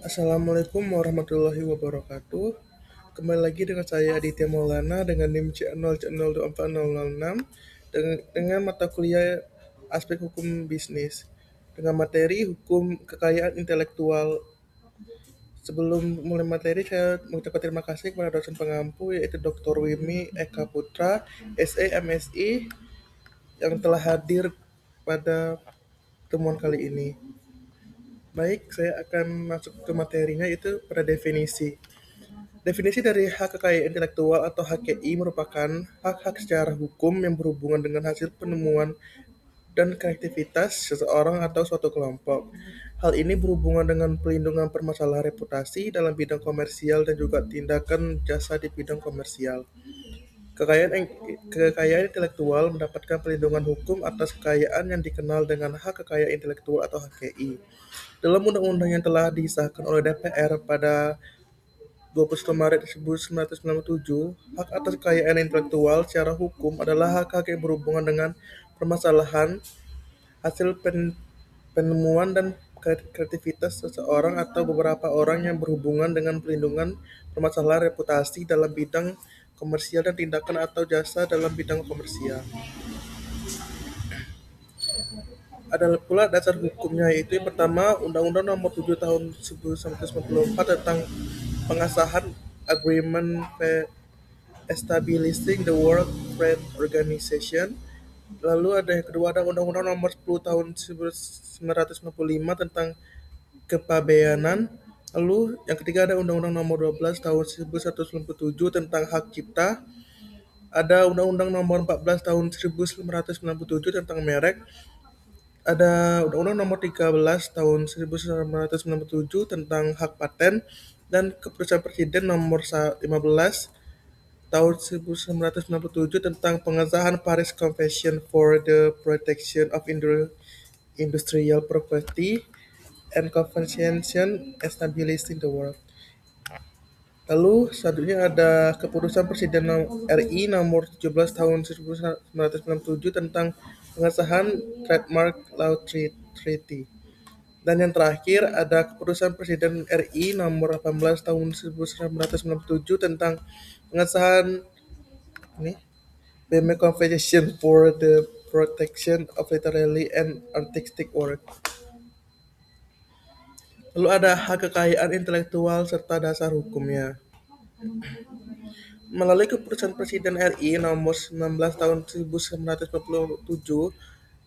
Assalamualaikum warahmatullahi wabarakatuh. Kembali lagi dengan saya Aditya Maulana dengan NIM C0C024006 dengan mata kuliah aspek hukum bisnis dengan materi hukum kekayaan intelektual. Sebelum mulai materi, saya mengucapkan terima kasih kepada dosen pengampu yaitu Dr. Wimi Eka Putra, SE MSI yang telah hadir pada pertemuan kali ini. Baik, saya akan masuk ke materinya itu pada definisi. Definisi dari hak kekayaan intelektual atau HKI merupakan hak-hak secara hukum yang berhubungan dengan hasil penemuan dan kreativitas seseorang atau suatu kelompok. Hal ini berhubungan dengan pelindungan permasalahan reputasi dalam bidang komersial dan juga tindakan jasa di bidang komersial. Kekayaan, kekayaan intelektual mendapatkan perlindungan hukum atas kekayaan yang dikenal dengan hak kekayaan intelektual atau HKI. Dalam undang-undang yang telah disahkan oleh DPR pada 21 Maret 1997, hak atas kekayaan intelektual secara hukum adalah hak-hak yang berhubungan dengan permasalahan, hasil penemuan dan kreativitas seseorang atau beberapa orang yang berhubungan dengan pelindungan permasalahan reputasi dalam bidang komersial dan tindakan atau jasa dalam bidang komersial. Ada pula dasar hukumnya, yaitu yang pertama Undang-Undang Nomor 7 Tahun 1994 tentang pengesahan Agreement Establishing the World Trade Organization. Lalu ada yang kedua, ada Undang-Undang Nomor 10 Tahun 1995 tentang kepabeanan. Lalu yang ketiga ada Undang-Undang Nomor 12 Tahun 1997 tentang hak cipta. Ada Undang-Undang Nomor 14 Tahun 1997 tentang merek. Ada Undang-Undang Nomor 13 Tahun 1997 tentang hak paten dan Keputusan Presiden Nomor 15 Tahun 1997 tentang pengesahan Paris Convention for the Protection of Industrial Property and Convention Establishing the World. Lalu selanjutnya ada Keputusan Presiden RI Nomor 17 Tahun 1997 tentang pengesahan Trademark Law Treaty. Dan yang terakhir ada Keputusan Presiden RI Nomor 18 Tahun 1997 tentang pengesahan ini BM Convention for the Protection of Literary and Artistic Work. Lalu ada hak kekayaan intelektual serta dasar hukumnya. Melalui Keputusan Presiden RI Nomor 19 Tahun 1997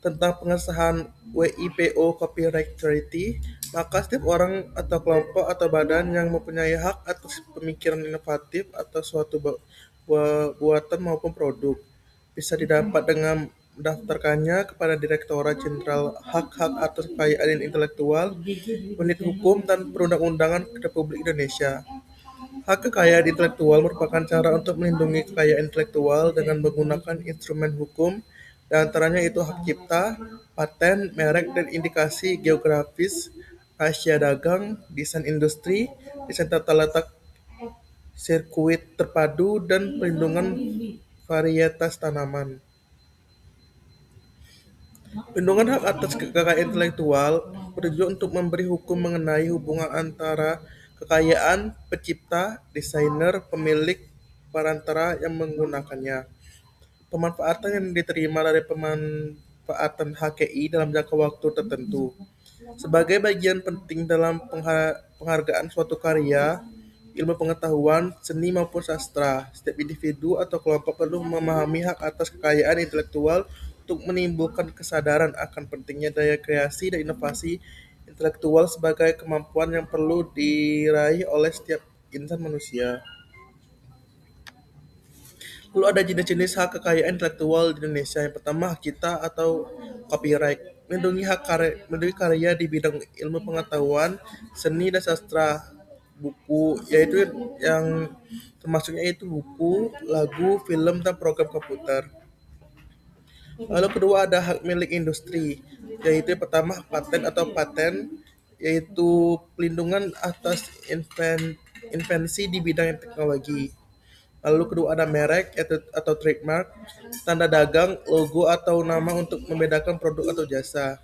tentang pengesahan WIPO Copyright Treaty, maka setiap orang atau kelompok atau badan yang mempunyai hak atas pemikiran inovatif atau suatu buatan maupun produk bisa didapat dengan mendaftarkannya kepada Direktorat Jenderal Hak-Hak atas Kekayaan Intelektual, Unit Hukum dan Perundang-undangan Republik Indonesia. Hak kekayaan intelektual merupakan cara untuk melindungi kekayaan intelektual dengan menggunakan instrumen hukum, di antaranya itu hak cipta, paten, merek dan indikasi geografis, rahasia dagang, desain industri, desain tata letak sirkuit terpadu, dan perlindungan varietas tanaman. Perlindungan hak atas kekayaan intelektual bertujuan untuk memberi hukum mengenai hubungan antara kekayaan pencipta, desainer, pemilik, perantara yang menggunakannya. Pemanfaatan yang diterima dari pemanfaatan HKI dalam jangka waktu tertentu. Sebagai bagian penting dalam penghargaan suatu karya, ilmu pengetahuan, seni maupun sastra, setiap individu atau kelompok perlu memahami hak atas kekayaan intelektual untuk menimbulkan kesadaran akan pentingnya daya kreasi dan inovasi intelektual sebagai kemampuan yang perlu diraih oleh setiap insan manusia. Lalu ada jenis-jenis hak kekayaan intelektual di Indonesia. Yang pertama, hak cipta atau copyright. Melindungi karya di bidang ilmu pengetahuan, seni dan sastra, buku, yaitu yang termasuknya itu buku, lagu, film, dan program komputer. Lalu kedua ada hak milik industri, yaitu yang pertama paten atau paten, yaitu pelindungan atas invensi di bidang teknologi. Lalu kedua ada merek atau trademark, tanda dagang, logo atau nama untuk membedakan produk atau jasa.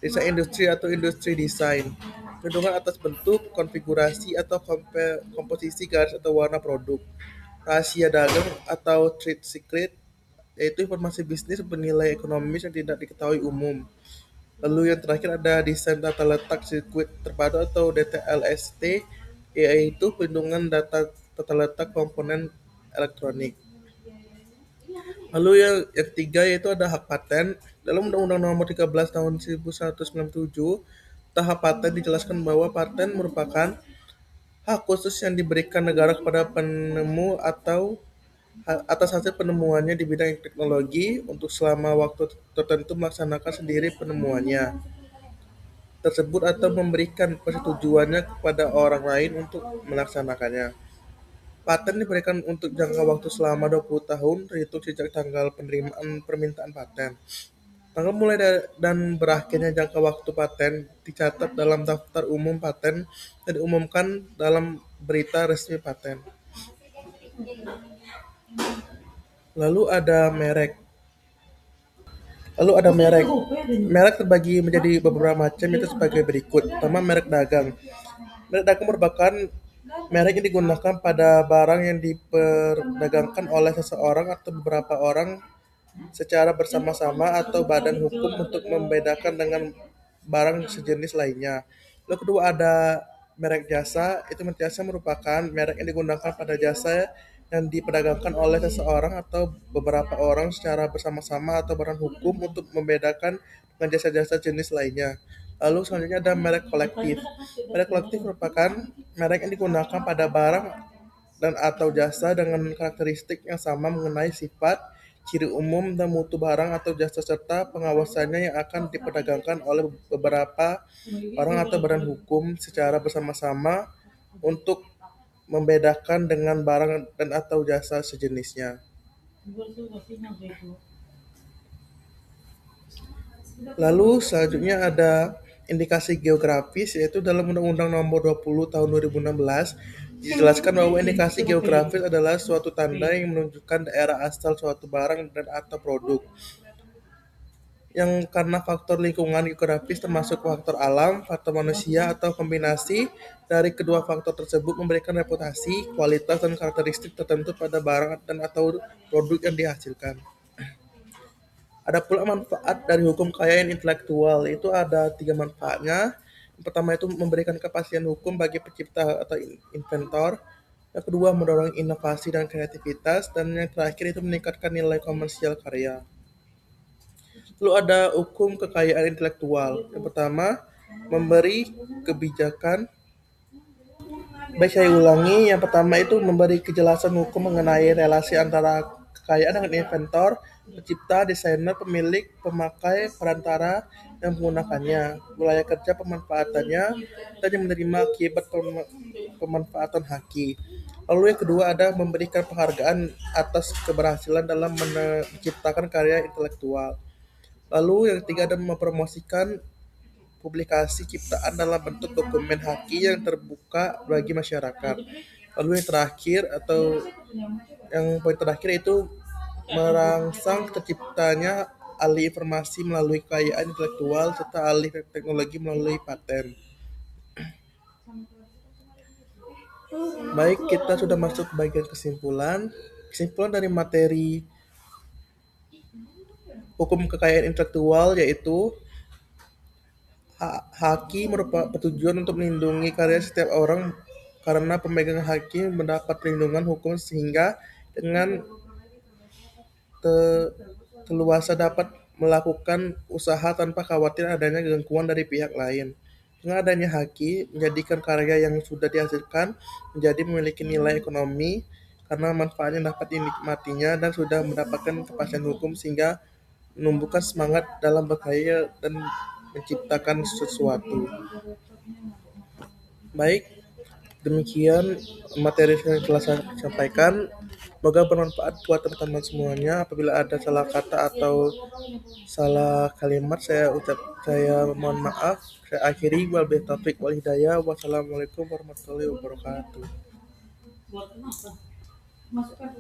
desain industri atau industri desain, perlindungan atas bentuk, konfigurasi atau komposisi garis atau warna produk, rahasia dagang atau trade secret, yaitu informasi bisnis bernilai ekonomis yang tidak diketahui umum. Lalu yang terakhir ada desain tata letak sirkuit terpadu atau DTLST, yaitu perlindungan data tata letak komponen elektronik. Lalu yang ketiga yaitu ada hak paten. Dalam Undang-Undang Nomor 13 Tahun 1997, tahap paten dijelaskan bahwa paten merupakan hak khusus yang diberikan negara kepada penemu atau atas hasil penemuannya di bidang teknologi untuk selama waktu tertentu melaksanakan sendiri penemuannya tersebut atau memberikan persetujuannya kepada orang lain untuk melaksanakannya. Paten diberikan untuk jangka waktu selama 20 tahun terhitung sejak tanggal penerimaan permintaan paten. Tanggal mulai dan berakhirnya jangka waktu paten dicatat dalam daftar umum paten dan diumumkan dalam berita resmi paten. Lalu ada merek. Lalu ada merek. Merek terbagi menjadi beberapa macam itu sebagai berikut. Pertama, merek dagang. Merek dagang merupakan merek yang digunakan pada barang yang diperdagangkan oleh seseorang atau beberapa orang secara bersama-sama atau badan hukum untuk membedakan dengan barang sejenis lainnya. Lalu kedua ada merek jasa. Itu jasa merupakan merek yang digunakan pada jasa yang diperdagangkan oleh seseorang atau beberapa orang secara bersama-sama atau badan hukum untuk membedakan dengan jasa-jasa jenis lainnya. Lalu selanjutnya ada merek kolektif. Merek kolektif merupakan merek yang digunakan pada barang dan atau jasa dengan karakteristik yang sama mengenai sifat, ciri umum, dan mutu barang atau jasa serta pengawasannya yang akan diperdagangkan oleh beberapa orang atau badan hukum secara bersama-sama untuk membedakan dengan barang dan atau jasa sejenisnya. Lalu selanjutnya ada indikasi geografis, yaitu dalam Undang-Undang Nomor 20 Tahun 2016 dijelaskan bahwa indikasi geografis adalah suatu tanda yang menunjukkan daerah asal suatu barang dan atau produk yang karena faktor lingkungan geografis termasuk faktor alam, faktor manusia, atau kombinasi dari kedua faktor tersebut memberikan reputasi, kualitas, dan karakteristik tertentu pada barang dan atau produk yang dihasilkan. Ada pula manfaat dari hukum kekayaan intelektual. Itu ada tiga manfaatnya. Yang pertama itu memberikan kepastian hukum bagi pencipta atau inventor. Yang kedua mendorong inovasi dan kreativitas. Dan yang terakhir itu meningkatkan nilai komersial karya. Lalu ada hukum kekayaan intelektual. Yang pertama, memberi kebijakan. Baik saya ulangi, yang pertama itu memberi kejelasan hukum mengenai relasi antara kekayaan dengan inventor, pencipta, desainer, pemilik, pemakai, perantara, yang menggunakannya, wilayah kerja pemanfaatannya, dan yang menerima akibat pemanfaatan haki. Lalu yang kedua ada memberikan penghargaan atas keberhasilan dalam menciptakan karya intelektual. Lalu yang ketiga ada mempromosikan publikasi ciptaan dalam bentuk dokumen haki yang terbuka bagi masyarakat. Lalu yang terakhir atau yang poin terakhir itu merangsang terciptanya alih informasi melalui kekayaan intelektual serta alih teknologi melalui paten. Baik, kita sudah masuk ke bagian kesimpulan. Kesimpulan dari materi hukum kekayaan intelektual yaitu haki merupakan bertujuan untuk melindungi karya setiap orang karena pemegang haki mendapat perlindungan hukum sehingga dengan leluasa dapat melakukan usaha tanpa khawatir adanya gangguan dari pihak lain. Dengan adanya haki, menjadikan karya yang sudah dihasilkan menjadi memiliki nilai ekonomi karena manfaatnya dapat dinikmatinya dan sudah mendapatkan kepastian hukum sehingga menumbuhkan semangat dalam berkarya dan menciptakan sesuatu. Baik, demikian materi yang telah saya sampaikan. Semoga bermanfaat buat teman-teman semuanya. Apabila ada salah kata atau salah kalimat, saya mohon maaf. Saya akhiri, wabillahi taufiq wal hidayah. Wassalamualaikum warahmatullahi wabarakatuh.